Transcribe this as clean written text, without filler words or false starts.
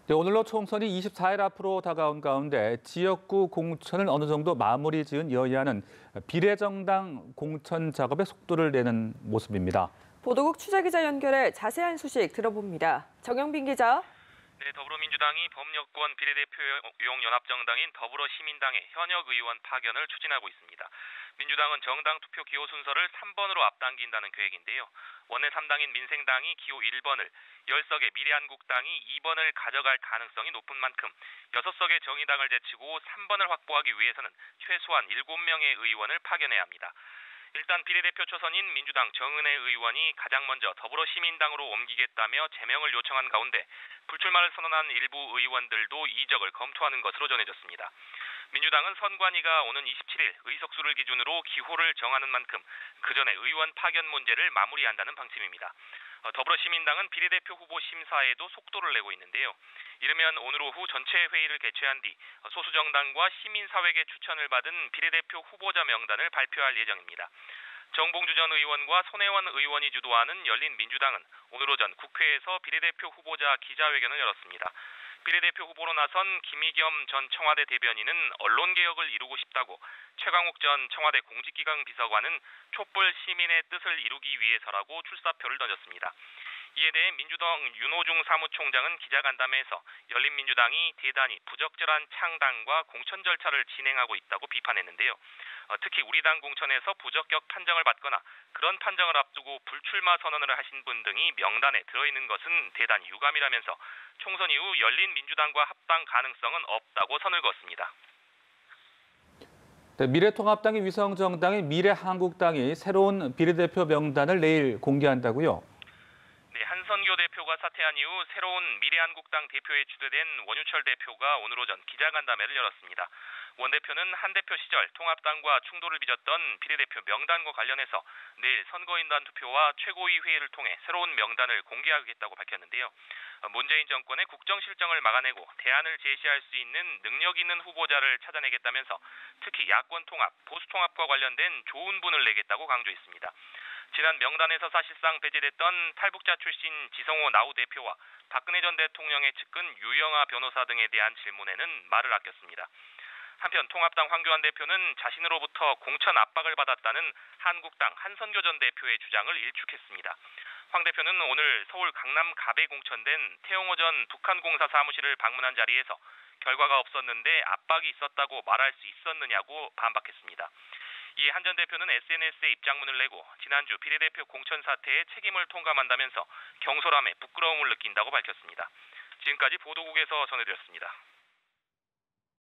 네, 오늘로 총선이 24일 앞으로 다가온 가운데 지역구 공천을 어느 정도 마무리 지은 여야는 비례정당 공천 작업에 속도를 내는 모습입니다. 보도국 취재기자 연결해 자세한 소식 들어봅니다. 정영빈 기자. 네, 더불어민주당이 범여권 비례대표용 연합정당인 더불어시민당의 현역 의원 파견을 추진하고 있습니다. 민주당은 정당 투표 기호 순서를 3번으로 앞당긴다는 계획인데요. 원내 3당인 민생당이 기호 1번을, 10석의 미래한국당이 2번을 가져갈 가능성이 높은 만큼 6석의 정의당을 제치고 3번을 확보하기 위해서는 최소한 7명의 의원을 파견해야 합니다. 일단 비례대표 초선인 민주당 정은혜 의원이 가장 먼저 더불어시민당으로 옮기겠다며 제명을 요청한 가운데 불출마를 선언한 일부 의원들도 이적을 검토하는 것으로 전해졌습니다. 민주당은 선관위가 오는 27일 의석수를 기준으로 기호를 정하는 만큼 그 전에 의원 파견 문제를 마무리한다는 방침입니다. 더불어시민당은 비례대표 후보 심사에도 속도를 내고 있는데요. 이르면 오늘 오후 전체 회의를 개최한 뒤 소수정당과 시민사회계 추천을 받은 비례대표 후보자 명단을 발표할 예정입니다. 정봉주 전 의원과 손혜원 의원이 주도하는 열린민주당은 오늘 오전 국회에서 비례대표 후보자 기자회견을 열었습니다. 비례대표 후보로 나선 김의겸 전 청와대 대변인은 언론개혁을 이루고 싶다고, 최강욱 전 청와대 공직기강 비서관은 촛불 시민의 뜻을 이루기 위해서라고 출사표를 던졌습니다. 이에 대해 민주당 윤호중 사무총장은 기자간담회에서 열린민주당이 대단히 부적절한 창당과 공천 절차를 진행하고 있다고 비판했는데요. 특히 우리 당 공천에서 부적격 판정을 받거나 그런 판정을 앞두고 불출마 선언을 하신 분 등이 명단에 들어있는 것은 대단히 유감이라면서 총선 이후 열린민주당과 합당 가능성은 없다고 선을 그었습니다. 네, 미래통합당의 위성정당인 미래한국당이 새로운 비례대표 명단을 내일 공개한다고요? 네, 한선교 대표가 사퇴한 이후 새로운 미래한국당 대표에 추대된 원유철 대표가 오늘 오전 기자간담회를 열었습니다. 원 대표는 한 대표 시절 통합당과 충돌을 빚었던 비례대표 명단과 관련해서 내일 선거인단 투표와 최고위 회의를 통해 새로운 명단을 공개하겠다고 밝혔는데요. 문재인 정권의 국정실정을 막아내고 대안을 제시할 수 있는 능력 있는 후보자를 찾아내겠다면서 특히 야권 통합, 보수 통합과 관련된 좋은 분을 내겠다고 강조했습니다. 지난 명단에서 사실상 배제됐던 탈북자 출신 지성호 나우 대표와 박근혜 전 대통령의 측근 유영아 변호사 등에 대한 질문에는 말을 아꼈습니다. 한편 통합당 황교안 대표는 자신으로부터 공천 압박을 받았다는 한국당 한선교 전 대표의 주장을 일축했습니다. 황 대표는 오늘 서울 강남 갑에 공천된 태영호 전 북한공사 사무실을 방문한 자리에서 결과가 없었는데 압박이 있었다고 말할 수 있었느냐고 반박했습니다. 이에 한 전 대표는 SNS에 입장문을 내고 지난주 비례대표 공천 사태에 책임을 통감한다면서 경솔함에 부끄러움을 느낀다고 밝혔습니다. 지금까지 보도국에서 전해드렸습니다.